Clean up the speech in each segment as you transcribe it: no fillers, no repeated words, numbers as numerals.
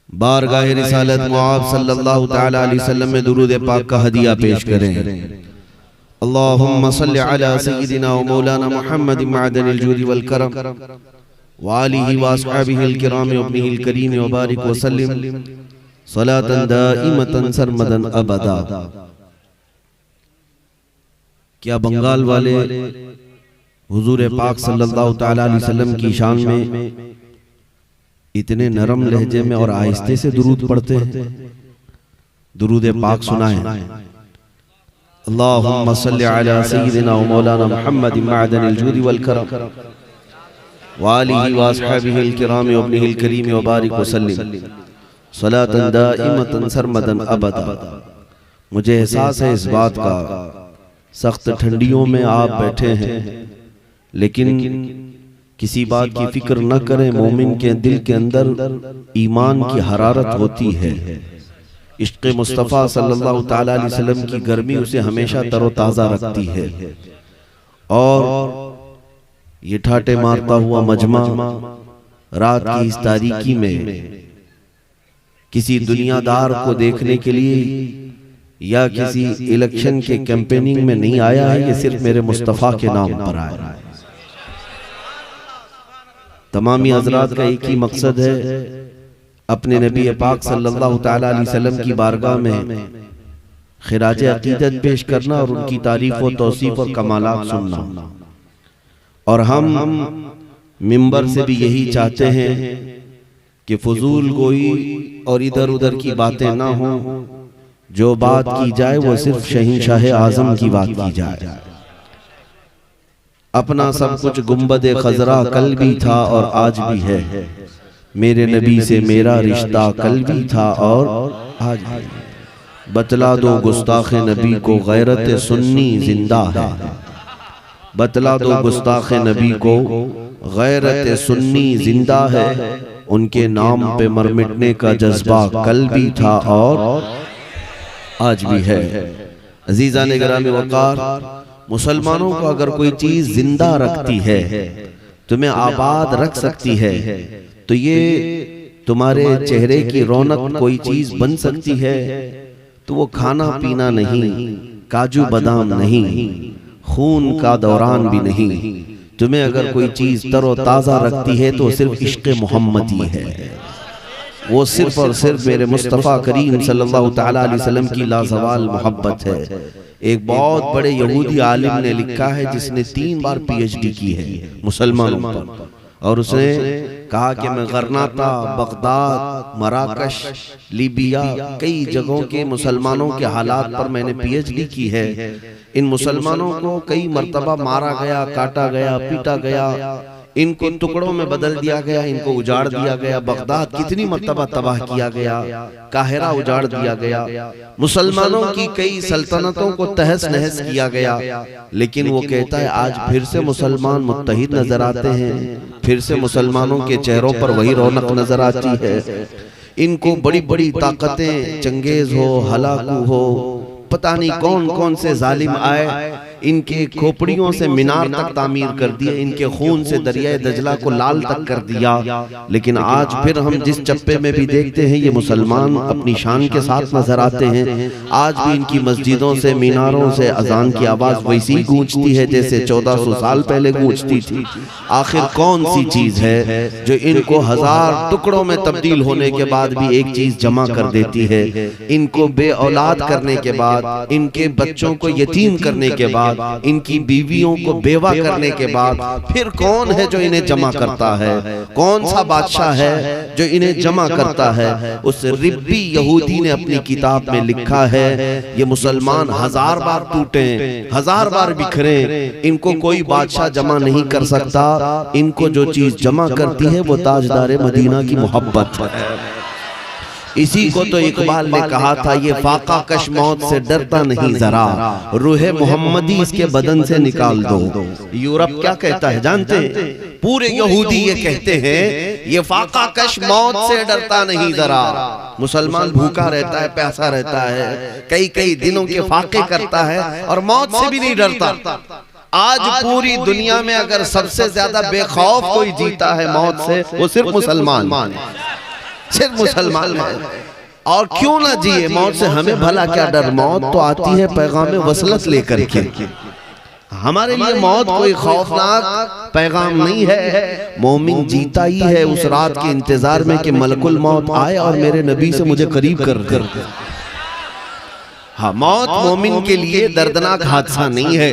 बारगाह रिसालत मुआब सल्लल्लाहु तआला अलैहि वसल्लम में दुरूद पाक का हदिया पेश करें। अल्लाहुम्मा सल्लि अला सय्यिदिना व मौलाना मुहम्मद मअदनिल जूदि वल करम व आलिहि व अस्हाबिहिल किराम व इब्निहिल करीम व बारिक व सल्लिम सलातन दाइमतन सरमदन अबदा। क्या बंगाल वाले हुजूर पाक सल्लल्लाहु तआला अलैहि वसल्लम की शान में इतने नरम लहजे में और आहिस्ते से दुरूद पढ़ते हैं? दुरूद पाक सुनाएं। अल्लाहुम्मा सल्लि अला सय्यिदिना व मौलाना मुहम्मद मअदनिल जूदि वल करम व आलिहि व अस्हाबिहिल किराम व इब्निहिल करीम व बारिक व सल्लिम सलातन दाइमतन सरमदन अबदा। मुझे एहसास है इस बात का, सख्त ठंडियों में आप बैठे हैं, लेकिन किसी बात की फिक्र न करें। मोमिन के दिल के अंदर ईमान की हरारत होती है। इश्क़ मुस्तफ़ा सल्लल्लाहु तआला अलैहि वसल्लम की गर्मी उसे हमेशा तरोताज़ा रखती है। और ये ठाटे मारता हुआ मजमा रात की इस तारीकी में किसी दुनियादार को देखने के लिए या किसी इलेक्शन के कैंपेनिंग में नहीं आया है, ये सिर्फ मेरे मुस्तफ़ा के नाम पर आया है। तमामी हज़रात का एक ही मकसद है, अपने नबी पाक सल्लल्लाहु तआला अलैहि वसल्लम की बारगाह में खिराज अकीदत पेश करना और उनकी तारीफ व तौसीफ और कमालात सुनना। और हम मिंबर से भी यही चाहते हैं कि फजूल गोई और इधर उधर की बातें ना हो। जो बात की जाए वो सिर्फ शहींशाह आजम की बात की जाए। अपना सब कुछ गुंबदे खजरा कल भी था और आज भी है। मेरे नबी से मेरा रिश्ता कल भी था और आज भी। बतला दो गुस्ताखे नबी को गैरत सुन्नी जिंदा है। बतला दो गुस्ताखे नबी को गैरत सुन्नी जिंदा है। उनके नाम पे मर मिटने का जज्बा कल भी था और आज भी है। अजीज़ान गिरामी वक़ार, मुसलमानों को अगर कोई चीज जिंदा रखती है, तुम्हें आबाद रख सकती है, तो ये तुम्हारे चेहरे की रौनक कोई चीज बन सकती है, तो वो खाना पीना नहीं, काजू बादाम नहीं, खून का दौरान भी नहीं। तुम्हें अगर कोई चीज तरोताजा रखती है तो सिर्फ इश्क़ मोहम्मद ही है। वो सिर्फ और सिर्फ मेरे मुस्तफ़ा करीम सल्लल्लाहु तआला अलैहि वसल्लम की लाजवाल मोहब्बत है। एक बहुत बड़े यहूदी आलिम ने लिखा है, जिसने 3 बार PhD की है मुसलमानों पर, और उसने कहा कि मैं गरनाता, बगदाद, मराकश, लीबिया, कई जगहों के मुसलमानों के हालात पर मैंने PhD की है। इन मुसलमानों को कई मर्तबा मारा गया, काटा गया, पीटा गया, इनको टुकड़ों में बदल दिया गया, इनको उजाड़ दिया गया। बगदाद कितनी मर्तबा तबाह किया गया, काहिरा उजाड़ दिया गया, मुसलमानों की कई सल्तनतों को तहस नहस किया गया। लेकिन वो कहता है आज फिर से मुसलमान मुत्तहिद नजर आते हैं, फिर से मुसलमानों के चेहरों पर वही रौनक नजर आती है। इनको बड़ी बड़ी ताकतें, चंगेज हो, हलाकू हो, पता नहीं कौन कौन से जालिम आए, इनके खोपड़ियों से मीनार तक तामीर कर दिए, इनके खून से दरियाए दजला को लाल तक कर दिया। लेकिन आज फिर हम जिस चप्पे में भी देखते हैं, ये मुसलमान अपनी शान के साथ नजर आते हैं। आज भी इनकी मस्जिदों से, मीनारों से अजान की आवाज वैसी गूंजती है जैसे 1400 साल पहले गूंजती थी। आखिर कौन सी चीज है जो इनको 1000 टुकड़ों में तब्दील होने के बाद भी एक चीज जमा कर देती है? इनको बे औलाद करने के बाद, इनके बच्चों को यतीम करने के बाद, इनकी बीवियों को बेवा करने के बाद, फिर कौन है जो इन्हें जमा करता है? कौन सा बादशाह है जो इन्हें जमा करता है? उस रिब्बी यहूदी ने अपनी किताब में लिखा है, ये मुसलमान 1000 बार टूटे, 1000 बार बिखरे, इनको कोई बादशाह जमा नहीं कर सकता। इनको जो चीज जमा करती है वो ताजदार मदीना की मोहब्बत है। इसी को तो इकबाल ने कहा था, ये फाका कश मौत से डरता नहीं जरा, रूहे मोहम्मदी इसके बदन से निकाल दो। यूरोप क्या कहता है जानते हैं? पूरे यहूदी ये कहते हैं, ये फाका कश मौत से डरता नहीं जरा। मुसलमान भूखा रहता है, प्यासा रहता है, कई कई दिनों के फाके करता है और मौत से भी नहीं डरता। आज पूरी दुनिया में अगर सबसे ज्यादा बेखौफ कोई जीता है मौत से, वो सिर्फ मुसलमान। सिर्फ मुसलमान है। और क्यों ना जिए मौत से, हमें भला क्या डर, मौत तो आती है पैगाम वसलत लेकर के। हमारे लिए मौत कोई खौफनाक पैगाम नहीं है। मोमिन जीता ही है उस रात के इंतजार में कि मलकुल मौत आए और मेरे नबी से मुझे करीब कर दे। हाँ, मौत मोमिन के लिए दर्दनाक हादसा नहीं है,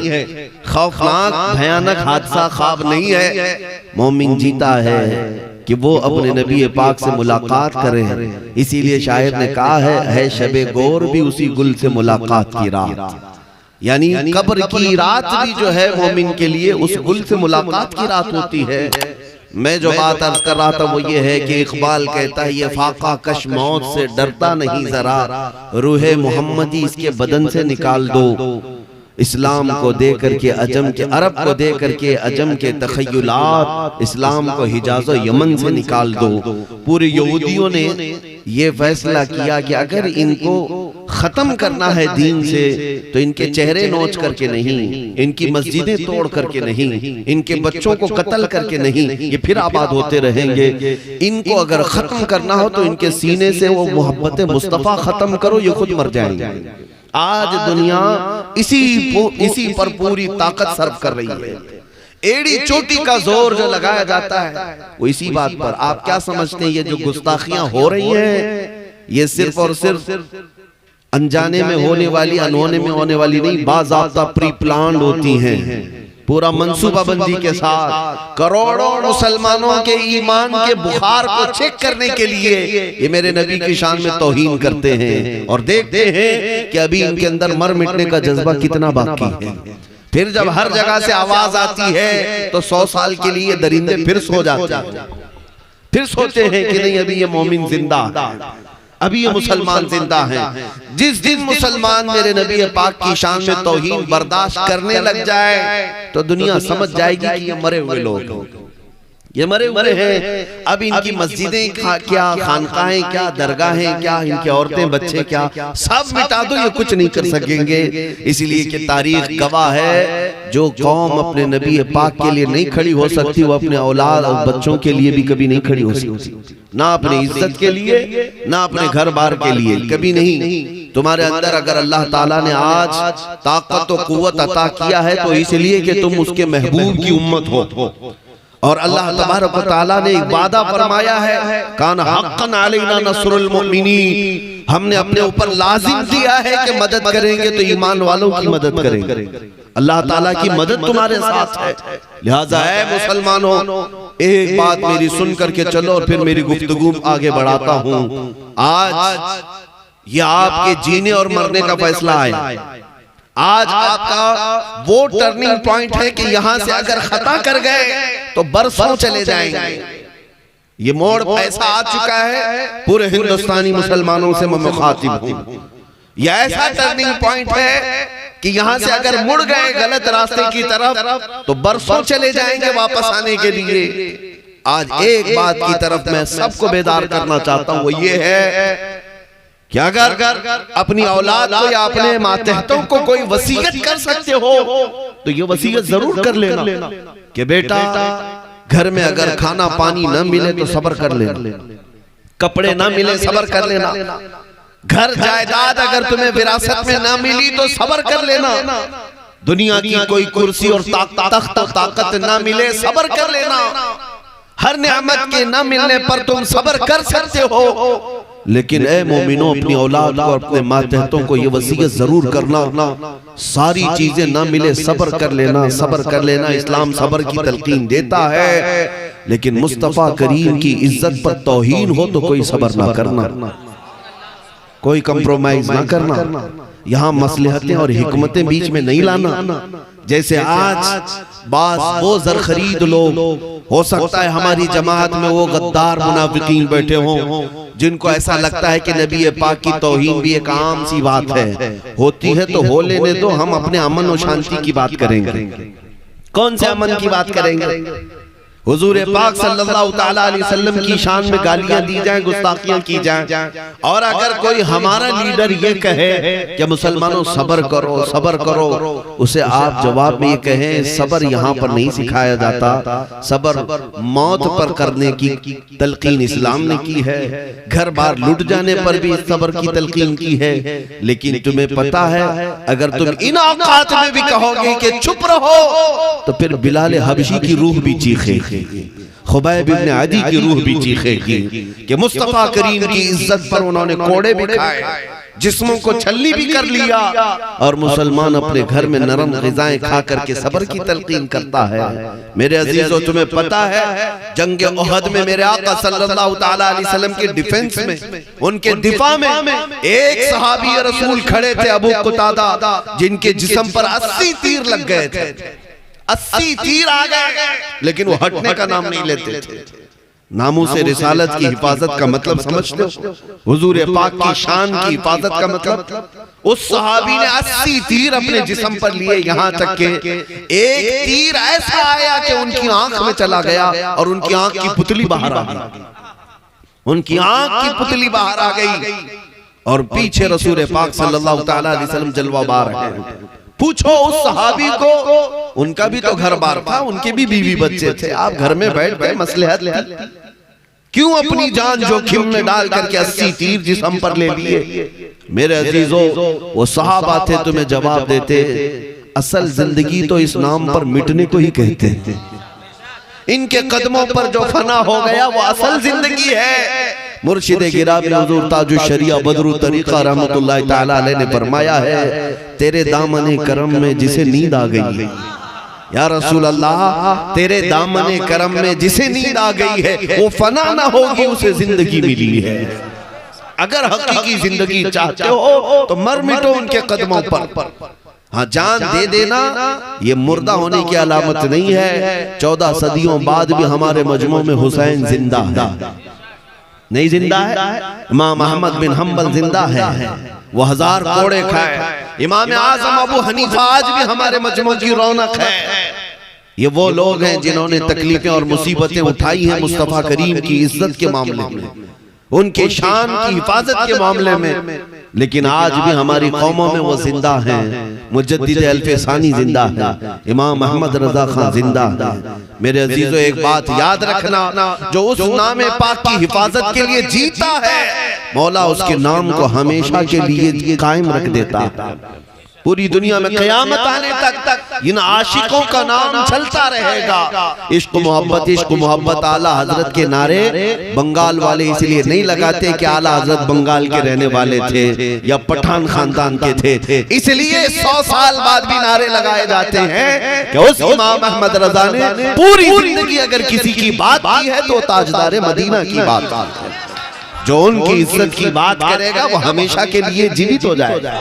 खौफनाक भयानक हादसा ख्वाब नहीं है। मोमिन जीता है कि वो अपने नबी पाक से मुलाकात करे। इसीलिए शायर ने कहा है शबे गौर भी उसी गुल से मुलाकात की रात, यानी कब्र की रात भी जो है मोमिन के लिए उस गुल से मुलाकात की रात होती है। मैं जो बात अर्ज कर रहा था वो ये है कि इकबाल कहता है ये फाका कश मौत से डरता नहीं जरा, रूहे मोहम्मदी इसके बदन से निकाल दो। इस्लाम को दे करके अजम के, अरब को दे करके अजम के तखय्युलात, इस्लाम को हिजाज और यमन से निकाल दो। पूरे यहूदियों ने ये फैसला किया कि अगर इनको खत्म करना है दीन से तो इनके चेहरे नोच करके नहीं, इनकी मस्जिदें तोड़ करके नहीं, इनके बच्चों को कत्ल करके नहीं, ये फिर आबाद होते रहेंगे। इनको अगर खत्म करना हो तो इनके सीने से वो मोहब्बत मुस्तफ़ा खत्म करो, ये खुद मर जाएंगे। आज दुनिया इसी पर पूरी ताकत सर्व कर रही है। एड़ी चोटी का जोर जो लगाया जाता है वो इसी बात पर। आप क्या समझते हैं ये जो गुस्ताखियां हो रही हैं ये सिर्फ और सिर्फ अनजाने में होने वाली, अनहोने में होने वाली नहीं, बाज़ाब्ता प्री प्लान्ड होती हैं, पूरा मंसूबाबंदी के साथ। करोड़ों मुसलमानों के ईमान के बुखार को चेक करने के लिए ये मेरे नबी की शान में तौहीन करते हैं और देखते हैं कि अभी इनके अंदर मर मिटने का जज्बा कितना बाकी है। फिर जब हर जगह से आवाज आती है तो 100 साल के लिए दरिंदे फिर सो जाते हैं, फिर सोचते हैं कि नहीं अभी ये मोमिन जिंदा है, अभी ये मुसलमान जिंदा हैं। जिस दिन मुसलमान मेरे नबी पाक की शान में तौहीन बर्दाश्त करने लग जाए तो दुनिया समझ जाएगी कि ये मरे हुए लोग, ये मरे हुए हैं। अब इनकी मस्जिदें क्या, खानकाहें क्या, दरगाहें क्या, इनके औरतें बच्चे क्या, सब मिटा दो, ये कुछ नहीं कर सकेंगे। इसलिए कि तारीख गवाह है जो कौम अपने नबी पाक के लिए नहीं खड़ी हो सकती वो अपने औलाद और बच्चों के लिए भी कभी नहीं खड़ी हो सकती, ना अपनी इज्जत के लिए ना अपने घर बार के लिए, कभी नहीं। तुम्हारे अंदर अगर अल्लाह ताला ने आज ताकत और कुव्वत अता किया है तो इसलिए कि तुम उसके महबूब की उम्मत हो। और अल्लाह तबारक व तआला ने एक वादा फरमाया है, कान हक़्क़न अलैना नस्रुल मुमिनीन, हमने अपने ऊपर लाजिम किया है कि मदद करेंगे तो ईमान वालों की मदद करेंगे। अल्लाह ताला की मदद तुम्हारे साथ है। लिहाजा ऐ मुसलमानों, एक बात मेरी सुन करके चलो और फिर मेरी गुफ्तगू आगे बढ़ाता हूँ। आज ये आपके जीने और मरने का फैसला है। आज आपका वो टर्निंग पॉइंट है कि यहां से अगर खता कर गए तो बरसों चले जाएंगे। ये मोड़ ऐसा आ चुका है, पूरे हिंदुस्तानी मुसलमानों से मैं मुखातिब हूं। यह ऐसा टर्निंग पॉइंट है कि यहां से अगर मुड़ गए गलत रास्ते की तरफ तो बरसों चले जाएंगे वापस आने के लिए। आज एक बात की तरफ मैं सबको बेदार करना चाहता हूं, वो ये है कि अगर अपनी औलाद को या अपने मातहतों को कोई वसीयत कर सकते हो तो ये वसीयत जरूर कर लेना कि बेटा घर में अगर खाना पानी न मिले तो सब्र कर लेना, कपड़े न मिले सब्र कर लेना, घर जायदाद अगर तुम्हें विरासत में न मिली तो सब्र कर लेना, दुनिया की कोई कुर्सी और तख्त ताकत न मिले सब्र कर लेना, हर नेमत के न मिलने पर तुम सब्र कर सकते हो। लेकिन ए मोमिनो, अपनी औलाद को, अपने मातहतों को ये वसीयत जरूर करना, सारी चीजें ना मिले सब्र कर लेना, सब्र कर लेना। इस्लाम सब्र की तलकीन देता है, लेकिन मुस्तफा करीम की इज्जत पर तौहीन हो तो कोई सब्र ना करना, कोई कंप्रोमाइज ना करना। यहाँ मसलहतें और हिकमतें बीच में नहीं लाना। जैसे आज बास वो जर खरीद लोग, हो सकता है हमारी जमात में वो गद्दार मुनाफिकीन बैठे हों जिनको ऐसा लगता है कि नबी पाक की तौहीन भी एक आम सी बात है, होती है तो हो लेने दो, हम अपने अमन और शांति की बात करेंगे। कौन से अमन की बात करेंगे? हुजूर पाक सल्लल्लाहु ताला अलैहि वसल्लम की शान में गालियां दी जाएं, गुस्ताखियां की जाएं, और अगर कोई हमारा लीडर ये कहे कि मुसलमानों सब्र करो सब्र करो, उसे आप जवाब में ये कहें सब्र यहाँ पर नहीं सिखाया जाता, सब्र मौत पर करने की तलकीन इस्लाम ने की है, घर बार लुट जाने पर भी सब्र की तलकीन की है। लेकिन तुम्हें पता है अगर तुम इन औकात में भी कहोगे कि चुप रहो तो फिर बिलाल हबशी की रूह भी चीखेगी, खुबैब इब्न अदी की रूह भी चीखेगी कि मुस्तफा करीम की इज्जत पर उन्होंने कोड़े भी खाए, जिस्मों को छल्ली भी कर लिया, और मुसलमान अपने घर में नरम ग़िज़ाएं खा करके सब्र की तलकीन करता है। मेरे अजीजों, तुम्हें पता है जंग उहद में मेरे आका सल्लल्लाहु ताला अलैहि वसल्लम के डिफेंस में, उनके दिफा में एक सहाबी रसूल खड़े थे अबू कुतादा, जिनके जिस्म पर 80 तीर लग गए थे, 80 तीर आ गए, लेकिन वो हटने का नाम नहीं लेते थे। नामों से रिसालत की हिफाजत का मतलब समझते हो? हुजूर पाक की शान की हिफाजत का मतलब, उस सहाबी ने 80 तीर अपने जिस्म पर लिए, यहाँ तक के एक तीर ऐसा आया कि उनकी आंख में चला गया और उनकी आंख की पुतली बाहर आ गई, उनकी आंख की पुतली बाहर आ गई, और पीछे रसूल पाक सल्लल्लाहु ताला अलैहि वसल्लम जलवाबार हैं। पूछो उस सहाबी को, उनका भी तो घर बार था, उनके भी बीवी बच्चे थे, आप घर में बैठ गए, मसलहत थी, क्यों अपनी जान जोखिम में डाल करके 80 तीर जिस्म पर ले लिए? मेरे अजीजों, वो सहाबा थे, तुम्हें जवाब देते असल जिंदगी तो इस नाम पर मिटने को ही कहते हैं, इनके कदमों पर जो फना हो गया वो असल जिंदगी है। मुर्शिदे गिरामी हुजूर ताजुश शरिया बदरु तरीका रहमतुल्लाह ताला अलैह ने फरमाया है, तेरे दामने करम में जिसे नींद आ गई, या रसूल अल्लाह तेरे दामने करम में जिसे नींद आ गई है वो फना ना होगी, उसे जिंदगी मिली है। अगर हकीकी जिंदगी चाहते हो तो मर मिटो उनके कदमों पर, हाँ जान दे देना ये मुर्दा होने की अलामत नहीं है। 14 सदियों बाद भी हमारे मजमू में हुसैन जिंदा है, नहीं जिंदा है, इमाम अहमद बिन हम्बल जिंदा है, वो 1000 कोड़े खाए, इमाम आजम अबू हनीफा आज भी हमारे मजमू की रौनक है। ये वो लोग हैं जिन्होंने तकलीफें और मुसीबतें उठाई हैं मुस्तफा करीम की इज्जत के मामले में, उनके शान की हिफाजत के मामले में, लेकिन आज भी हमारी कौमों में वो जिंदा हैं। मुजद्दिद अल्फसानी जिंदा है, इमाम अहमद रजा खान जिंदा है। मेरे अजीजों, एक बात याद रखना, जो उस नाम पाक की हिफाजत के लिए जीता है, मौला उसके नाम को हमेशा के लिए कायम रख देता है। पूरी दुनिया में क़यामत आने तक इन आशिकों का नाम चलता रहेगा। इश्क मोहब्बत आला हजरत के नारे बंगाल वाले इसलिए नहीं लगाते कि आला हजरत बंगाल के रहने वाले थे या पठान खानदान के थे, इसलिए 100 साल बाद भी नारे लगाए जाते हैं कि उस इमाम अहमद रजा ने पूरी जिंदगी अगर किसी की बात की है तो ताजदार मदीना की बात है। जो उनकी इज्जत की बात करेगा वो हमेशा के लिए जीवित हो जाएगा,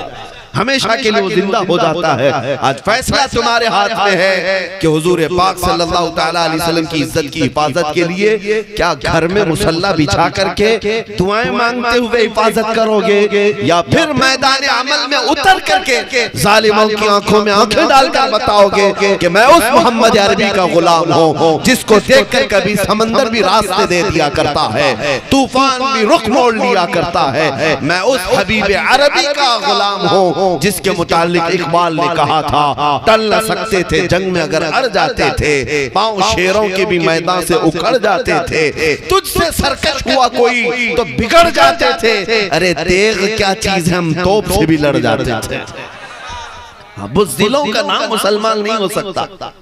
हमेशा के लिए वो जिंदा हो जाता है। आज फैसला तुम्हारे हाथ में है कि हुजूर पाक सल्लल्लाहु ताला अलैहि वसल्लम की इज्जत की हिफाजत के लिए क्या घर में मुसल्ला बिछा करके दुआएं मांगते हुए हिफाजत करोगे, या फिर मैदान अमल में उतर करके जालिमों की आंखों में आंखें डालकर बताओगे कि मैं उस मोहम्मद अरबी का गुलाम हूँ जिसको देखकर कभी समंदर भी रास्ते दे दिया करता है, तूफान भी रुख मोड़ लिया करता है। मैं उस हबीब अरबी का गुलाम हूँ जिसके मुतालिक इकबाल ने कहा था, टल न सकते थे जंग में अगर अड़ जाते थे, पांव शेरों के भी मैदान से उखड़ जाते थे, तुझसे सरकश हुआ कोई तो बिगड़ जाते थे, अरे तेग क्या चीज है हम तोप से भी लड़ जाते थे। बुज़दिलों का नाम मुसलमान नहीं हो सकता,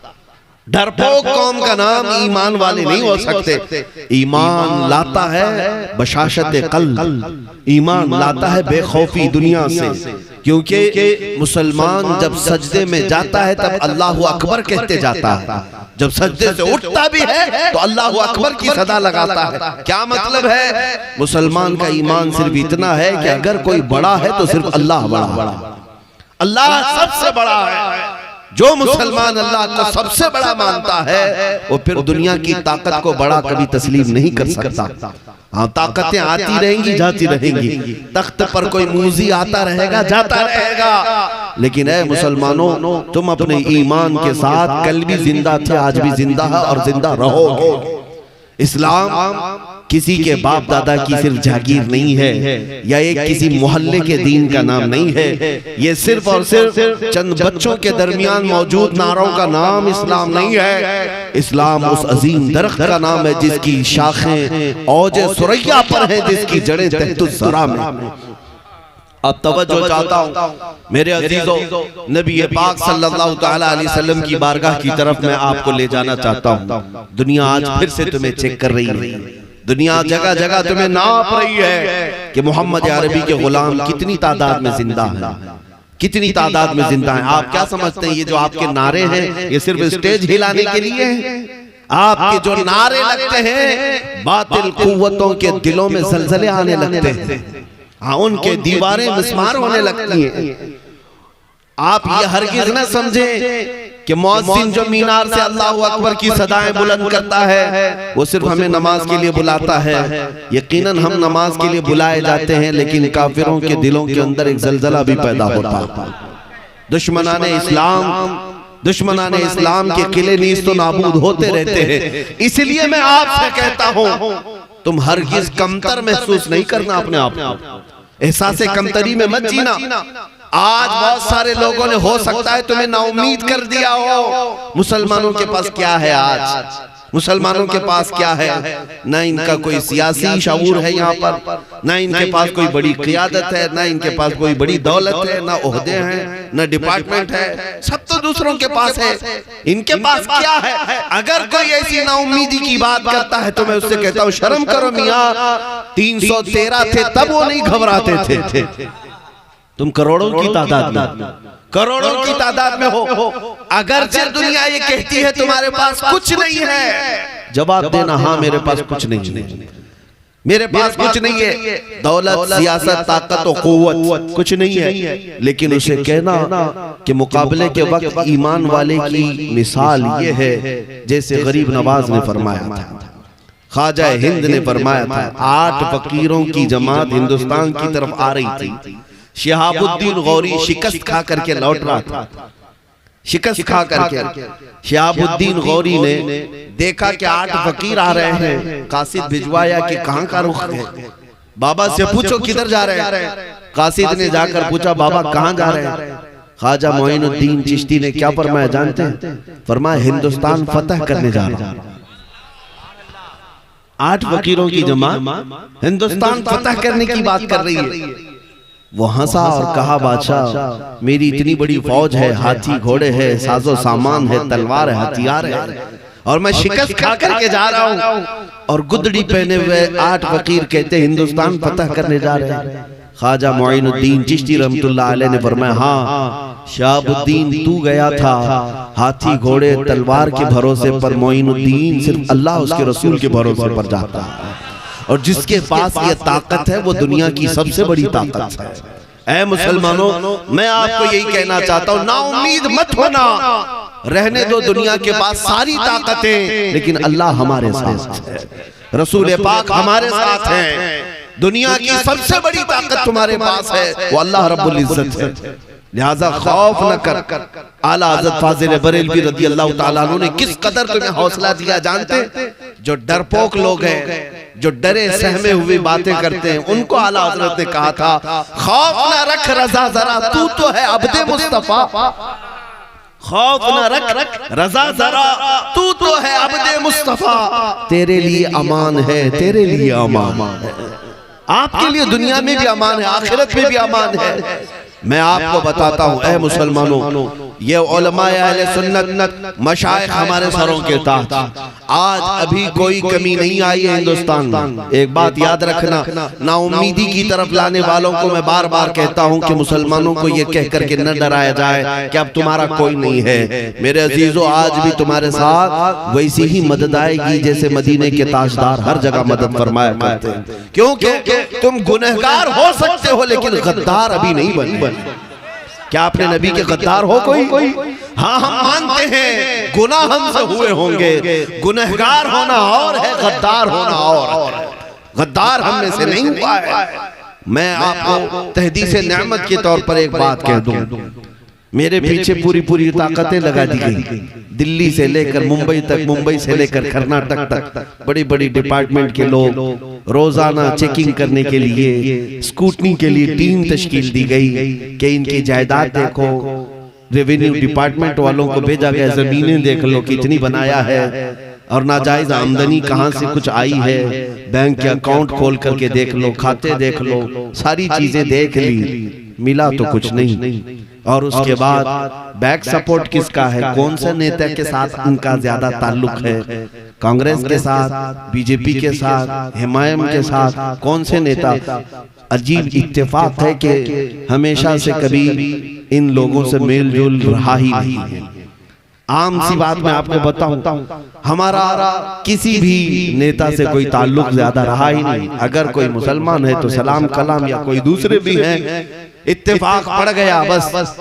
डरपोक कौम का नाम ईमान वाले नहीं हो सकते। ईमान लाता है बशाशत कल्ब, ईमान लाता है बेखौफी दुनिया से, क्योंकि मुसलमान जब सजदे में जाता है तब अल्लाहु अकबर कहते जाता है, जब सजदे से उठता भी है तो अल्लाहु अकबर की सदा लगाता है। क्या मतलब है? मुसलमान का ईमान सिर्फ इतना है कि अगर कोई बड़ा है तो सिर्फ अल्लाह बड़ा, अल्लाह सबसे बड़ा है। जो मुसलमान अल्लाह को सबसे बड़ा मानता है वो फिर दुनिया की ताकत को बड़ा कभी तस्लीम नहीं कर सकता। हाँ, ताकतें आती रहेंगी जाती रहेंगी, तख्त पर कोई मूजी आता रहेगा जाता रहेगा, लेकिन ऐ मुसलमानों तुम अपने ईमान के साथ कल भी जिंदा थे, आज भी जिंदा है और जिंदा रहोगे। इस्लाम किसी के बाप दादा की सिर्फ जागीर नहीं है, या एक किसी मोहल्ले के दीन का नाम नहीं है, ये सिर्फ और सिर्फ चंद बच्चों के दरमियान मौजूद नारों का नाम इस्लाम नहीं है। इस्लाम उस अजीम दरख्त का नाम है जिसकी शाखें औजे सुरैया पर हैं, जिसकी जड़ें तहतुस सरा में। अब तवज्जो चाहता हूँ मेरे अजीजों, नबी पाक सल्लल्लाहु तआला अलैहि वसल्लम की बारगाह की तरफ मैं आपको ले जाना चाहता हूँ। दुनिया आज फिर से तुम्हें चेक कर रही है, दुनिया जगह जगह तुम्हें नाप रही है कि मोहम्मद अरबी के गुलाम कितनी तादाद में जिंदा है, कितनी तादाद में जिंदा है। आप क्या समझते हैं ये जो आपके नारे हैं ये सिर्फ स्टेज हिलाने के लिए हैं? आपके जो नारे लगते हैं बातिल कुव्वतों के दिलों में जलजले आने लगते हैं, हाँ उनके दीवारें मिस्मार होने लगती हैं। आप ये हरगिज न समझे कि मुअज्जिन जो मीनार से अल्लाहु अकबर की सदाएं बुलंद करता है वो सिर्फ हमें नमाज के लिए बुलाता है। यकीनन हम नमाज के लिए बुलाए जाते हैं, लेकिन काफिरों के दिलों के अंदर एक जलजला भी पैदा होता है। दुश्मनाने इस्लाम के किले नीज़ तो नाबूद होते रहते हैं। इसलिए मैं आपसे कहता हूं तुम हरगिज कमतर महसूस नहीं करना अपने आप को, एहसास कमतरी में मत जीना। आज बहुत सारे लोगों ने हो सकता है तुम्हें नाउम्मीद कर दिया हो। मुसलमानों के पास क्या है आज? मुसलमानों के पास क्या है? न इनका कोई सियासी शऊर है यहाँ पर, न इनके पास कोई बड़ी क़ियादत है, न इनके पास कोई बड़ी दौलत है, न ओहदे हैं, न डिपार्टमेंट है, सब तो दूसरों के पास है। इनके पास क्या है? अगर कोई ऐसी नाउम्मीदी की बात करता है तो मैं उससे कहता हूँ शर्म करो मियाँ, 313 थे तब वो नहीं घबराते थे, तुम करोड़ों की तादाद में हो। अगर दुनिया ये कहती है तुम्हारे पास कुछ नहीं है, जवाब देना हाँ मेरे पास कुछ नहीं है, मेरे पास कुछ नहीं है, दौलत सियासत ताकत और कुव्वत कुछ नहीं है। लेकिन उसे कहना कि मुकाबले के वक्त ईमान वाले की मिसाल ये है जैसे गरीब नवाज ने फरमाया था, ख्वाजा हिंद ने फरमाया था। 8 फकीरों की जमात हिंदुस्तान की तरफ आ रही थी। शिहाबुद्दीन गौरी शिकस्त खा करके लौट रहा था, शिकस्त खा करके शिहाबुद्दीन गौरी ने देखा कि 8 फकीर आ रहे हैं, कासिद भिजवाया कि कहां का रुख है, बाबा से पूछो किधर जा रहे हैं। कासिद ने जाकर पूछा बाबा कहां जा रहे हैं? ख्वाजा मोइनुद्दीन चिश्ती ने क्या फरमाया जानते हैं? फरमाया हिंदुस्तान फतह करने जा रहा है। 8 फकीरों की जमात हिंदुस्तान फतह करने की बात कर रही है। वो हंसा और कहा बादशाह मेरी इतनी बड़ी फौज है, हाथी घोड़े है, साजो सामान है, तलवार है, हथियार है, और मैं शिकस्त खा करके जा रहा हूँ। और गुदड़ी पहने हुए 8 फकीर कहते हिंदुस्तान फतह करने जा रहे हैं। ख्वाजा मोइनुद्दीन चिश्ती रहमतुल्लाह अलैह ने फरमाया हाँ शहाबुद्दीन तू गया था हाथी घोड़े तलवार के भरोसे पर, मोइनुद्दीन सिर्फ अल्लाह उसके रसूल के भरोसे पर जाता है, और जिसके पास ये ताकत है वो दुनिया की सबसे बड़ी ताकत है। ऐ मुसलमानों मैं आपको यही कहना चाहता हूँ, ना उम्मीद मत होना, रहने दो दुनिया के पास सारी ताकतें, लेकिन अल्लाह हमारे साथ है, रसूल पाक हमारे साथ हैं। दुनिया की सबसे बड़ी ताकत तुम्हारे पास है वो अल्लाह रब्बुल इज्जत है, लिहाजा खौफ न कर। आला हज़रत फाज़िल बरेलवी रज़ी अल्लाह तआला अन्हु ने किस कदर तुम्हें हौसला दिया जानते? जो डरपोक लोग हैं, जो डरे सहमे हुए बातें करते हैं, उनको आला हज़रत ने कहा था खौफ न रख रज़ा जरा, तू तो है अब्दे मुस्तफा। खौफ न रख रज़ा जरा, तू तो है अब्दे मुस्तफा, तेरे लिए अमान है, तेरे लिए अमान है। आपके लिए दुनिया में भी अमान है, आखिरत में भी अमान है। मैं आपको बताता हूँ ऐ मुसलमानों, ये उलमाए अहले सुन्नत मशाइख हमारे सरों के तहत आज अभी कोई कमी नहीं आई है हिंदुस्तान में। एक बात याद रखना, नाउम्मीदी की तरफ लाने वालों को मैं बार बार कहता हूँ कि मुसलमानों को ये कह करके न डराया जाए कि अब तुम्हारा कोई नहीं है। मेरे अजीजों आज भी तुम्हारे साथ वैसी ही मदद आएगी जैसे मदीने के ताजदार हर जगह मदद फरमाया करते हैं, क्योंकि तुम गुनहगार हो सकते हो लेकिन गद्दार अभी नहीं बने। क्या आपने नबी के गद्दार हो कोई? हाँ हम मानते हैं गुनाह हमसे हुए होंगे, गुनहगार होना और है, गद्दार होना और। गद्दार हम में से नहीं हुआ है। मैं आपको तहदीस नेमत के तौर पर एक बात कह दूं, मेरे पीछे पूरी ताकतें लगा दी गई, दिल्ली से लेकर मुंबई तक, मुंबई से लेकर कर्नाटक तक बड़ी बड़ी डिपार्टमेंट के लोग रोजाना चेकिंग करने के लिए, स्कूटनी के लिए टीम तश्कील दी गई कि इनकी जायदाद देखो, रेवेन्यू डिपार्टमेंट वालों को भेजा गया, जमीनें देख लो कितनी बनाया है, और नाजायज आमदनी कहां से कुछ आई है, बैंक के अकाउंट खोल करके देख लो, खाते देख लो, सारी चीजें देख ली, मिला तो कुछ नहीं। और उसके बाद बैक सपोर्ट किसका है, कौन से नेता के साथ इनका ज्यादा ताल्लुक है, कांग्रेस के साथ, बीजेपी के साथ, हिमायम के साथ, कौन से नेता। अजीब इत्तेफाक है कि हमेशा से कभी इन लोगों से मेल जोल रहा ही नहीं है। आम सी बात मैं आपको बताऊं, हमारा किसी भी नेता से कोई ताल्लुक ज्यादा रहा ही नहीं। अगर कोई मुसलमान है तो सलाम कलाम, या कोई दूसरे भी हैं, इत्तेफाक पड़ गया बस।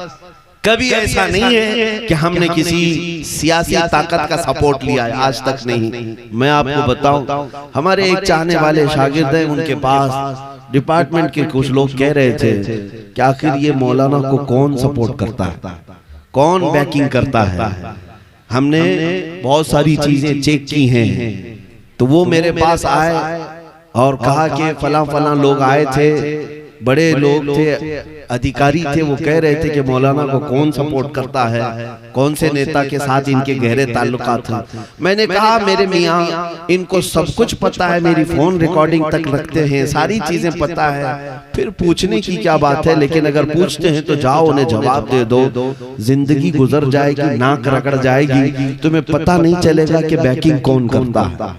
कभी ऐसा नहीं है कि हमने किसी सियासी ताकत का सपोर्ट लिया है, आज तक नहीं। मैं आपको बताऊं, हमारे एक चाहने वाले शागिर्द हैं, उनके पास डिपार्टमेंट के कुछ लोग कह रहे थे कि आखिर ये मौलाना को कौन सपोर्ट करता है, कौन बैकिंग करता है। हमने बहुत सारी चीजें चेक की हैं, तो वो मेरे पास आए और कहा कि फला फला लोग आए थे, बड़े लोग थे, अधिकारी थे, वो कह रहे थे कि मौलाना को कौन सपोर्ट करता है, कौन से नेता के साथ इनके गहरे ताल्लुकात हैं। मैंने कहा मेरे मियाँ, इनको सब कुछ पता है, मेरी फोन रिकॉर्डिंग तक रखते हैं, सारी चीजें पता है, फिर पूछने की क्या बात है। लेकिन अगर पूछते हैं तो जाओ उन्हें जवाब दे दो, जिंदगी गुजर जाएगी, नाक रगड़ जाएगी, तुम्हें पता नहीं चलेगा कि बैकिंग कौन करता है,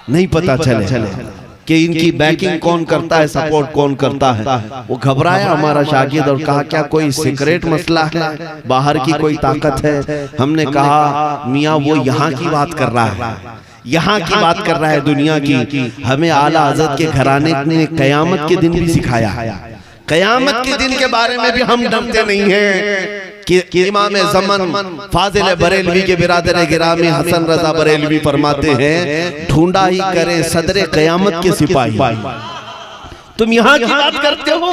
नहीं पता चले कि इनकी बैकिंग कौन करता है, सपोर्ट कौन करता है। वो घबराया हमारा शागिर्द और कहा क्या कोई सीक्रेट मसला है, बाहर की कोई ताकत है। हमने कहा मियाँ वो यहाँ की बात कर रहा है, यहाँ की बात कर रहा है, दुनिया की। हमें आला हज़रत के घराने ने कयामत के दिन भी सिखाया, कयामत के दिन के बारे में भी हम डरते नहीं हैं कि इमाम ज़मान फाजिल बरेलवी के बिरादर गिरामी हसन रजा बरेलवी फरमाते हैं, ढूंढा ही करें सदरे कयामत के सिपाही। तुम यहाँ की बात करते हो,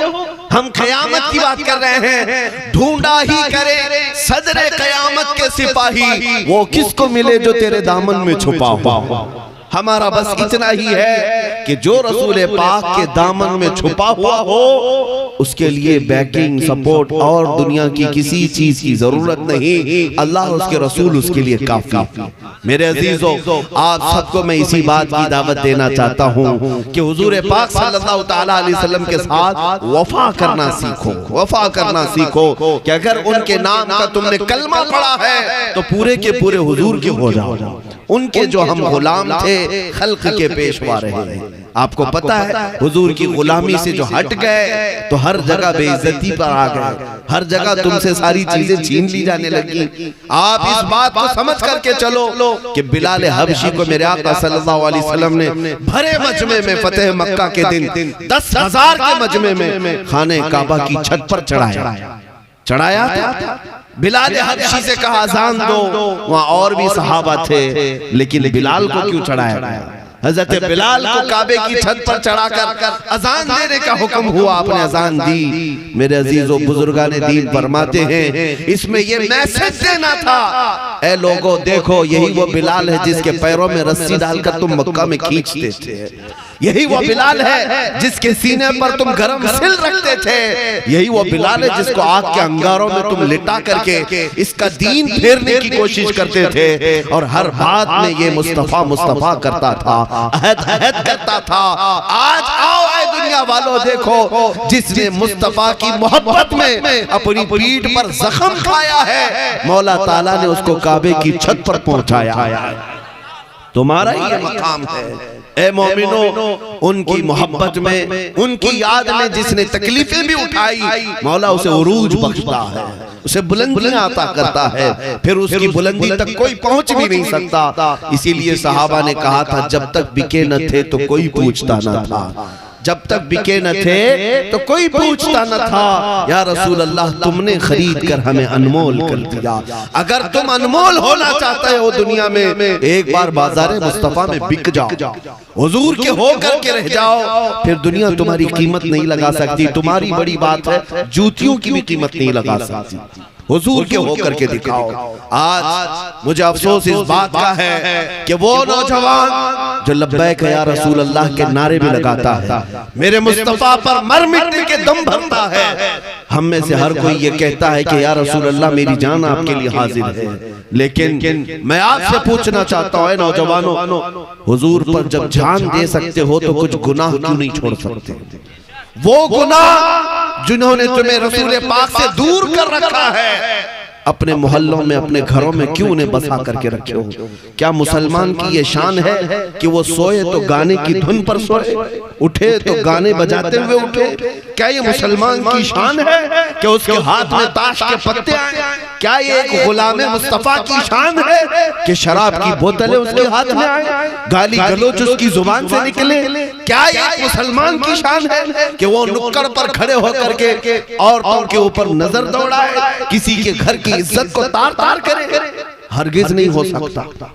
हम कयामत की बात कर रहे हैं। ढूंढा ही करें सदरे कयामत के सिपाही, वो किसको मिले जो तेरे दामन में छुपा हो। हमारा बस इतना ही है कि जो रसूल पाक के दामन में छुपा हुआ हो, उसके लिए बैकिंग सपोर्ट और दुनिया की किसी चीज की जरूरत नहीं, अल्लाह उसके रसूल उसके लिए काफी। मेरे अजीजों, आप सबको मैं इसी बात की दावत देना चाहता हूँ कि हुजूर पाक सल्लल्लाहु तआला अलैहि वसल्लम के साथ वफा करना सीखो, वफा करना सीखो कि अगर उनके नाम का तुमने कलमा पढ़ा है तो पूरे के पूरे हुजूर के हो जाओ। उनके जो हम गुलाम थे, खल्क के पेशवा रहे हैं। आपको पता है हुजूर की गुलामी से जो हट गए तो हर जगह बेइज्जती पर आ गए, हर जगह तुमसे सारी चीजें छीन ली जाने लगी। आप इस बात को समझ करके चलो कि बिलाल हबशी को मेरे आका सल्लल्लाहु अलैहि वसल्लम ने भरे मजमे में फतेह मक्का के दिन 10,000 के मजमे में खाने काबा की छत पर चढ़ाया था। बिलाल हबशी से कहा अजान दो, वहाँ और भी सहाबा थे, लेकिन बिलाल को क्यों चढ़ाया गया? हजरत बिलाल को काबे की छत पर चढ़ाकर अजान देने का हुक्म हुआ, आपने अजान दी। मेरे अजीजों बुजुर्गान दीन फरमाते हैं इसमें ये मैसेज देना था, ए लोगों देखो यही वो बिलाल है जिसके पैरों में रस्सी डालकर तुम मक्का में खींचते थे, यही वो बिलाल है जिसके सीने पर तुम गरम सिल रखते थे, यही वो बिलाल है जिसको आग के अंगारों में तुम लिटा करके इसका दीन फेरने की कोशिश करते थे, और हर बात में ये मुस्तफा मुस्तफा करता था, अहद अहद करता था। आज आओ ऐ दुनिया वालों देखो, जिसने मुस्तफा की मोहब्बत में अपनी पीठ पर जख्म खाया है, मौला ताला ने उसको काबे की छत पर पहुंचाया। तुम्हारा ये मकाम है ए मोमिनो, उनकी मोहब्बत में, उनकी याद में जिसने तकलीफें भी उठाई, मौला उसे उरूज बख्शता है, उसे बुलंदियां अता करता है, फिर उसकी बुलंदी तक कोई पहुंच भी नहीं सकता। इसीलिए सहाबा ने कहा था जब तक बिके न थे तो कोई पूछता न था, जब तक बिके न थे तो कोई पूछता न था, या रसूल अल्लाह तुमने खरीद कर हमें अनमोल कर दिया। अगर तुम अनमोल होना चाहते हो दुनिया में, एक बार बाजार मुस्तफा में बिक जाओ, हुजूर के होकर के रह जाओ, फिर दुनिया तुम्हारी कीमत नहीं लगा सकती। तुम्हारी बड़ी बात है, जूतियों की भी कीमत नहीं लगा सकती, हुजूर के होकर के दिखाओ। आज मुझे अफसोस इस बात का है कि वो नौजवान जो लब्बैक या रसूल अल्लाह के नारे भी लगाता है, मेरे मुस्तफा पर मर मिटने के दम भरता है, हम में से हर कोई ये कहता है कि या रसूल अल्लाह मेरी जान आपके लिए हाजिर है। लेकिन मैं आपसे पूछना चाहता हूँ नौजवानों, हुजूर पर जब जान दे सकते हो तो कुछ गुनाह क्यों नहीं छोड़ सकते? वो गुनाह जिन्होंने तुम्हें रसूल पाक से दूर कर रखा है, अपने मोहल्लों में अपने घरों में क्यों उन्हें बसा करके रखे हो? क्या मुसलमान की ये शान है कि वो सोए तो गाने की धुन पर सोए, उठे तो गाने बजाते हुए उठे? क्या ये मुसलमान की शान है कि उसके हाथ में ताश के पत्ते आए? क्या ये एक गुलाम मुस्तफा की शान है कि शराब की बोतलें उसके हाथ में आए, गाली गलौज उसकी जुबान से निकले? क्या ये एक मुसलमान की शान है कि वो नुक्कड़ पर खड़े होकर के औरतों के ऊपर नजर दौड़ाए, किसी के घर की इज्जत को तार तार करे? हरगिज नहीं हो सकता,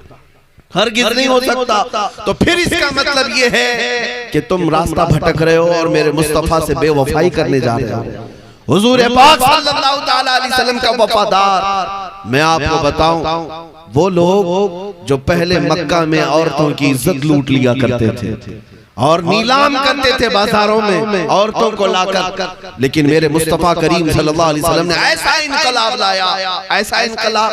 हरगिज नहीं हो सकता। तो फिर इसका मतलब ये है कि तुम रास्ता भटक रहे हो और मेरे मुस्तफा से बेवफाई करने जा रहे हो। हुजूर पाक सल्लल्लाहु ताला अलैहि वसल्लम का वफादार, मैं आपको बताऊं, वो लोग जो पहले मक्का में औरतों की इज्जत लूट लिया करते थे और नीलाम करते थे बाजारों में औरतों को लाकर, लेकिन मेरे मुस्तफा करीम सल्लल्लाहु अलैहि वसल्लम ने ऐसा इनकलाब लाया, ऐसा इनकलाब।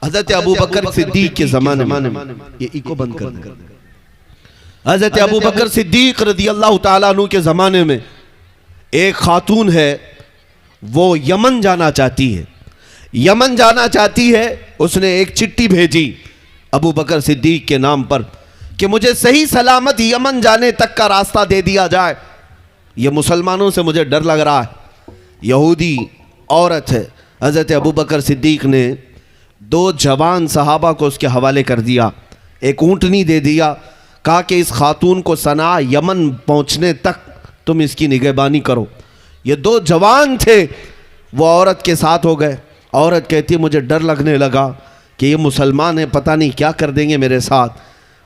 हजरत अबू बकर सिद्दीक के जमाने में, ये इको बंद कर दे, हजरत अबू बकर सिद्दीक रदियल्लाहु ताला अन्हु के जमाने में एक खातून है, वो यमन जाना चाहती है, यमन जाना चाहती है। उसने एक चिट्ठी भेजी अबू बकर सिद्दीक के नाम पर कि मुझे सही सलामत यमन जाने तक का रास्ता दे दिया जाए। ये मुसलमानों से मुझे डर लग रहा है। यहूदी औरत है। हज़रत अबू बकर सिद्दीक ने 2 जवान सहाबा को उसके हवाले कर दिया, एक ऊँटनी दे दिया, कहा कि इस खातून को सना यमन पहुँचने तक तुम इसकी निगहबानी करो। ये 2 जवान थे, वो औरत के साथ हो गए। औरत कहती मुझे डर लगने लगा कि ये मुसलमान है, पता नहीं क्या कर देंगे मेरे साथ,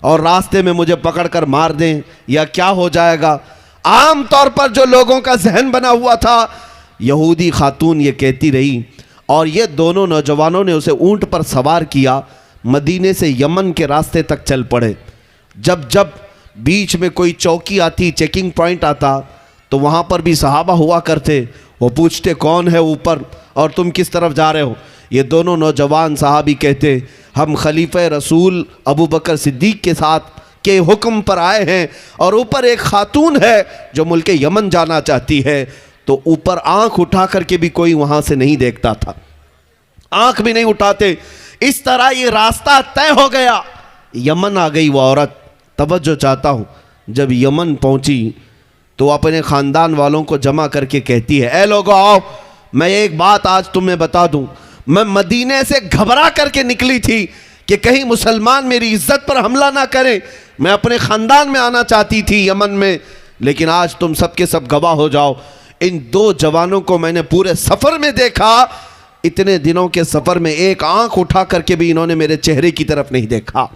और रास्ते में मुझे पकड़कर मार दें या क्या हो जाएगा। आम तौर पर जो लोगों का जहन बना हुआ था, यहूदी खातून ये कहती रही, और ये दोनों नौजवानों ने उसे ऊंट पर सवार किया, मदीने से यमन के रास्ते तक चल पड़े। जब जब बीच में कोई चौकी आती, चेकिंग पॉइंट आता, तो वहाँ पर भी सहाबा हुआ करते। वो पूछते कौन है ऊपर और तुम किस तरफ जा रहे हो? ये दोनों नौजवान साहबी कहते हम खलीफा रसूल अबू बकर सिद्दीक के साथ के हुक्म पर आए हैं, और ऊपर एक खातून है जो मुल्क यमन जाना चाहती है। तो ऊपर आंख उठा करके भी कोई वहाँ से नहीं देखता था, आंख भी नहीं उठाते। इस तरह ये रास्ता तय हो गया। यमन आ गई वो औरत। तवज्जो चाहता हूँ, जब यमन पहुँची तो अपने ख़ानदान वालों को जमा करके कहती है, ए लोगों आओ, मैं एक बात आज तुम्हें बता दूं, मैं मदीने से घबरा करके निकली थी कि कहीं मुसलमान मेरी इज्जत पर हमला ना करें। मैं अपने ख़ानदान में आना चाहती थी यमन में, लेकिन आज तुम सब के सब गवाह हो जाओ। इन 2 जवानों को मैंने पूरे सफ़र में देखा, इतने दिनों के सफ़र में एक आंख उठा करके भी इन्होंने मेरे चेहरे की तरफ नहीं देखा।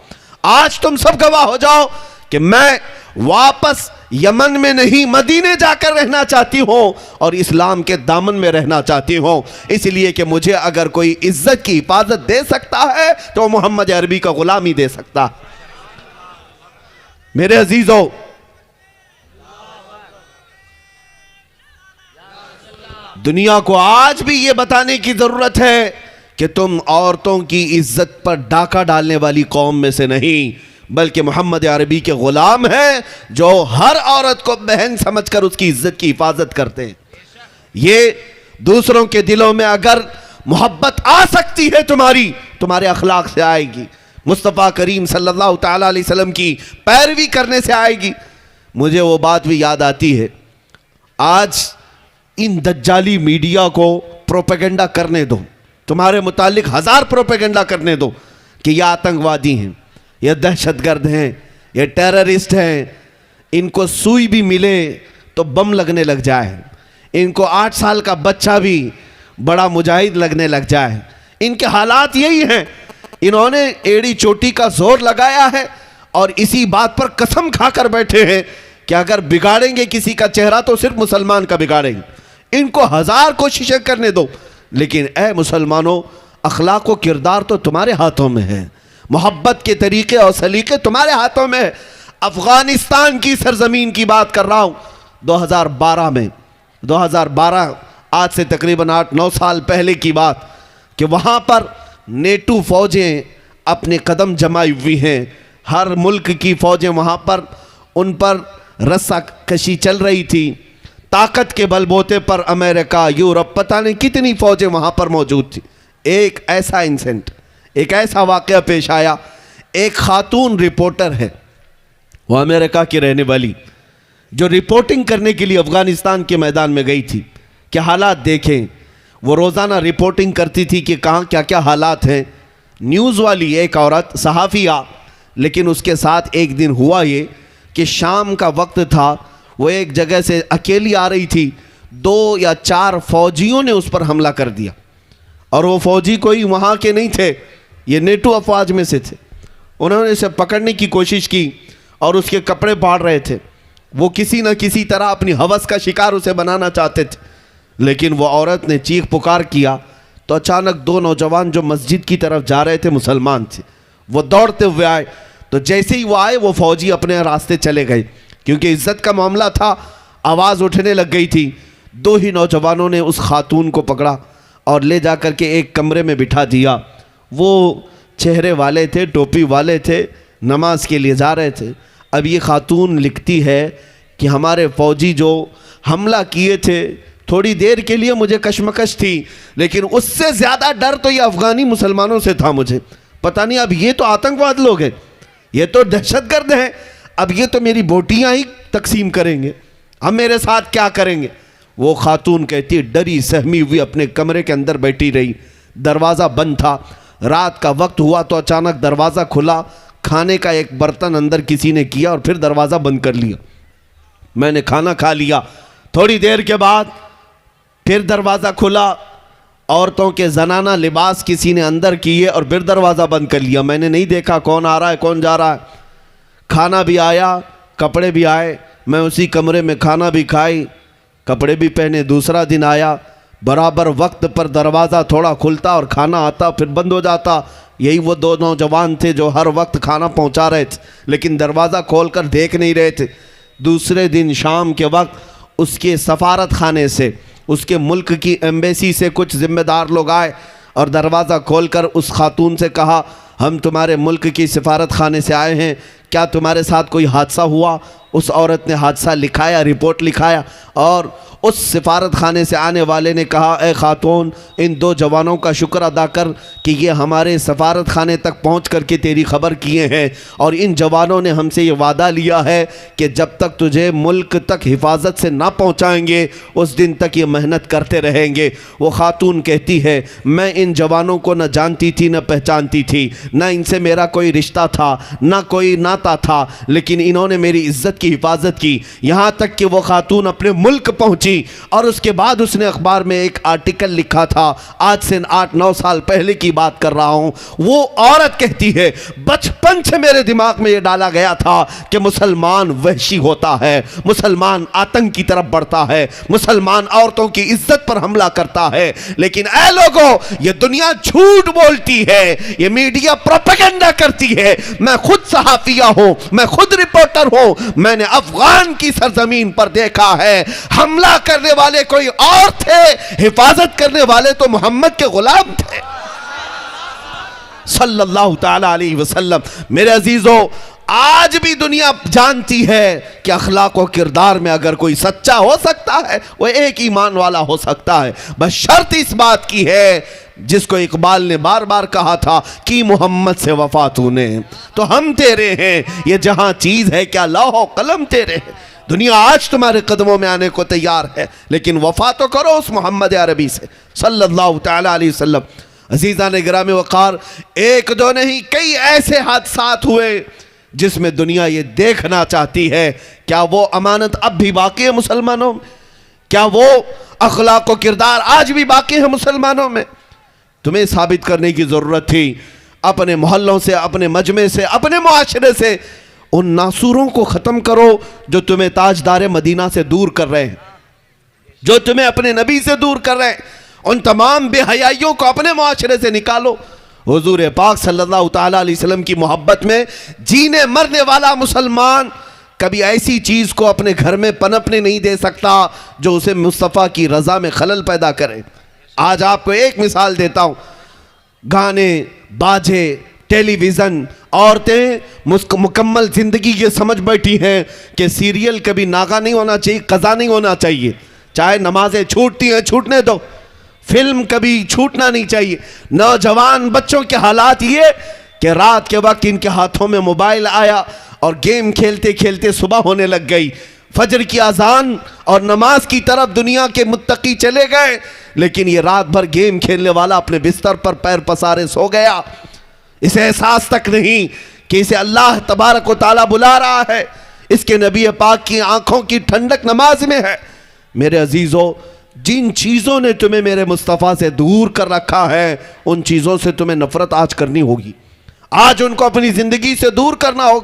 आज तुम सब गवाह हो जाओ कि मैं वापस यमन में नहीं, मदीने जाकर रहना चाहती हूँ और इस्लाम के दामन में रहना चाहती हूँ। इसलिए कि मुझे अगर कोई इज्जत की हिफाजत दे सकता है तो मोहम्मद अरबी का गुलाम ही दे सकता। मेरे अजीजों, दुनिया को आज भी ये बताने की जरूरत है कि तुम औरतों की इज्जत पर डाका डालने वाली कौम में से नहीं, बल्कि मोहम्मद अरबी के गुलाम हैं जो हर औरत को बहन समझकर उसकी इज्जत की हिफाजत करते हैं। ये दूसरों के दिलों में अगर मोहब्बत आ सकती है तुम्हारे अखलाक से आएगी, मुस्तफ़ा करीम सल्लल्लाहु ताला अलैहि वसल्लम की पैरवी करने से आएगी। मुझे वो बात भी याद आती है, आज इन दज्जाली मीडिया को प्रोपेगेंडा करने दो, तुम्हारे मुतालिक 1000 प्रोपेगेंडा करने दो कि ये आतंकवादी हैं, ये दहशतगर्द हैं, ये टेररिस्ट हैं, इनको सुई भी मिले तो बम लगने लग जाए, इनको 8 साल का बच्चा भी बड़ा मुजाहिद लगने लग जाए। इनके हालात यही हैं। इन्होंने एड़ी चोटी का जोर लगाया है और इसी बात पर कसम खाकर बैठे हैं कि अगर बिगाड़ेंगे किसी का चेहरा तो सिर्फ मुसलमान का बिगाड़ेंगे। इनको 1000 कोशिशें करने दो, लेकिन ए मुसलमानों, अखलाक व किरदार तो तुम्हारे हाथों में है, मोहब्बत के तरीके और सलीके तुम्हारे हाथों में है। अफगानिस्तान की सरजमीन की बात कर रहा हूँ। 2012 में, 2012 आज से तकरीबन 8-9 साल पहले की बात, कि वहाँ पर नेटो फौजें अपने कदम जमाई हुई हैं। हर मुल्क की फौजें वहाँ पर, उन पर रस्सा कशी चल रही थी। ताकत के बलबूते पर अमेरिका, यूरोप, पता नहीं कितनी फौजें वहाँ पर मौजूद थी। एक ऐसा इंसिडेंट, एक ऐसा वाक़या पेश आया। एक खातून रिपोर्टर है, वो अमेरिका की रहने वाली, जो रिपोर्टिंग करने के लिए अफ़गानिस्तान के मैदान में गई थी। क्या हालात देखें, वो रोज़ाना रिपोर्टिंग करती थी कि कहाँ क्या क्या हालात हैं। न्यूज़ वाली एक औरत सहाफ़िया, लेकिन उसके साथ एक दिन हुआ ये कि शाम का वक्त था, वो एक जगह से अकेली आ रही थी। 2 या 4 फौजियों ने उस पर हमला कर दिया, और वो फौजी कोई वहाँ के नहीं थे, ये नेटो अफवाज में से थे। उन्होंने इसे पकड़ने की कोशिश की और उसके कपड़े फाड़ रहे थे। वो किसी न किसी तरह अपनी हवस का शिकार उसे बनाना चाहते थे, लेकिन वो औरत ने चीख पुकार किया तो अचानक 2 नौजवान जो मस्जिद की तरफ जा रहे थे, मुसलमान थे, वो दौड़ते हुए आए। तो जैसे ही वो आए, वो फौजी अपने रास्ते चले गए, क्योंकि इज्जत का मामला था, आवाज़ उठने लग गई थी। 2 ही नौजवानों ने उस खातून को पकड़ा और ले जा कर के एक कमरे में बिठा दिया। वो चेहरे वाले थे, टोपी वाले थे, नमाज के लिए जा रहे थे। अब ये खातून लिखती है कि हमारे फौजी जो हमला किए थे, थोड़ी देर के लिए मुझे कशमकश थी, लेकिन उससे ज़्यादा डर तो ये अफ़गानी मुसलमानों से था मुझे। पता नहीं, अब ये तो आतंकवाद लोग हैं, ये तो दहशतगर्द हैं, अब ये तो मेरी बोटियाँ ही तकसीम करेंगे, हम मेरे साथ क्या करेंगे। वो खातून कहती, डरी सहमी हुई अपने कमरे के अंदर बैठी रही। दरवाज़ा बंद था। रात का वक्त हुआ तो अचानक दरवाज़ा खुला। खाने का एक बर्तन अंदर किसी ने किया और फिर दरवाज़ा बंद कर लिया। मैंने खाना खा लिया। थोड़ी देर के बाद फिर दरवाज़ा खुला। औरतों के जनाना लिबास किसी ने अंदर किए और फिर दरवाज़ा बंद कर लिया। मैंने नहीं देखा कौन आ रहा है कौन जा रहा है। खाना भी आया, कपड़े भी आए। मैं उसी कमरे में खाना भी खाई, कपड़े भी पहने। दूसरा दिन आया, बराबर वक्त पर दरवाज़ा थोड़ा खुलता और खाना आता, फिर बंद हो जाता। यही वो 2 नौजवान थे जो हर वक्त खाना पहुंचा रहे थे, लेकिन दरवाज़ा खोलकर देख नहीं रहे थे। दूसरे दिन शाम के वक्त उसके सफारत खाने से, उसके मुल्क की एम्बेसी से कुछ ज़िम्मेदार लोग आए और दरवाज़ा खोलकर उस खातून से कहा, हम तुम्हारे मुल्क की सफारत खाने से आए हैं, क्या तुम्हारे साथ कोई हादसा हुआ। उस औरत ने हादसा लिखाया, रिपोर्ट लिखाया, और उस सिफारत खाने से आने वाले ने कहा, ए खातून, इन 2 जवानों का शुक्र अदा कर कि ये हमारे सफारत खाने तक पहुंच करके तेरी खबर किए हैं, और इन जवानों ने हमसे ये वादा लिया है कि जब तक तुझे मुल्क तक हिफाजत से ना पहुंचाएंगे उस दिन तक ये मेहनत करते रहेंगे। वो खातून कहती है, मैं इन जवानों को न जानती थी न पहचानती थी, न इनसे मेरा कोई रिश्ता था न कोई नाता था, लेकिन इन्होंने मेरी इज्जत की हिफाजत की। यहाँ तक कि वो खातून अपने मुल्क पहुंची और उसके बाद उसने अखबार में एक आर्टिकल लिखा था। आज से 8-9 साल पहले की बात कर रहा हूं। वो औरत कहती है, बचपन से मेरे दिमाग में यह डाला गया था कि मुसलमान वहशी होता है, मुसलमान आतंक की तरफ बढ़ता है, मुसलमान औरतों की इज्जत पर हमला करता है। लेकिन ऐ लोगों, ये दुनिया झूठ बोलती है, ये मीडिया प्रोपेगेंडा करती है। मैं खुद सहाफिया हूं, मैं खुद रिपोर्टर हूं। मैंने अफगान की सरजमीन पर देखा है, हमला करने वाले कोई और थे, हिफाजत करने वाले तो मोहम्मद के गुलाम थे सल्लल्लाहु ताला अलैहि वसल्लम। मेरे अजीजों, आज भी दुनिया जानती है कि अखलाक और किरदार में अगर कोई सच्चा हो सकता है, वो एक ईमान वाला हो सकता है। बस शर्त इस बात की है, जिसको इकबाल ने बार बार कहा था कि मोहम्मद से वफा तूने तो हम तेरे हैं, ये जहां चीज है क्या लौह कलम तेरे हैं। दुनिया आज तुम्हारे कदमों में आने को तैयार है, लेकिन वफा तो करो उस मोहम्मद अरबी से सल्लल्लाहु ताला अलैहि वसल्लम। अजीज़ान गिरामी वक़ार, 1-2 नहीं, कई ऐसे हादसात हुए जिसमें दुनिया ये देखना चाहती है क्या वो अमानत अब भी बाकी है मुसलमानों में, क्या वो अखलाक व किरदार आज भी बाकी है मुसलमानों में। तुम्हें साबित करने की जरूरत थी अपने मोहल्लों से, अपने मजमे से, अपने मुआशरे से उन नासूरों को खत्म करो जो तुम्हें ताजदार मदीना से दूर कर रहे हैं, जो तुम्हें अपने नबी से दूर कर रहे हैं। उन तमाम बेहयाइयों को अपने मुआशरे से निकालो। हुजूर पाक सल्लल्लाहु ताला अलैहि वसल्लम की मोहब्बत में जीने मरने वाला मुसलमान कभी ऐसी चीज को अपने घर में पनपने नहीं दे सकता जो उसे मुस्तफ़ा की रजा में खलल पैदा करे। आज आपको एक मिसाल देता हूं, गाने बाजे टेलीविजन, औरतें मुकम्मल जिंदगी ये समझ बैठी हैं कि सीरियल कभी नागा नहीं होना चाहिए, कज़ा नहीं होना चाहिए। चाहे नमाजें छूटती हैं छूटने दो, फिल्म कभी छूटना नहीं चाहिए। नौजवान बच्चों के हालात ये कि रात के वक्त इनके हाथों में मोबाइल आया और गेम खेलते खेलते सुबह होने लग गई। फजर की अजान और नमाज की तरफ दुनिया के मुत्तकी चले गए, लेकिन ये रात भर गेम खेलने वाला अपने बिस्तर पर पैर पसारे सो गया। इसे एहसास तक नहीं कि इसे अल्लाह तबारक व तआला बुला रहा है। इसके नबी पाक की आंखों की ठंडक नमाज में है। मेरे अजीजों, जिन चीज़ों ने तुम्हें मेरे मुस्तफ़ा से दूर कर रखा है उन चीज़ों से तुम्हें नफरत आज करनी होगी, आज उनको अपनी ज़िंदगी से दूर करना होगा।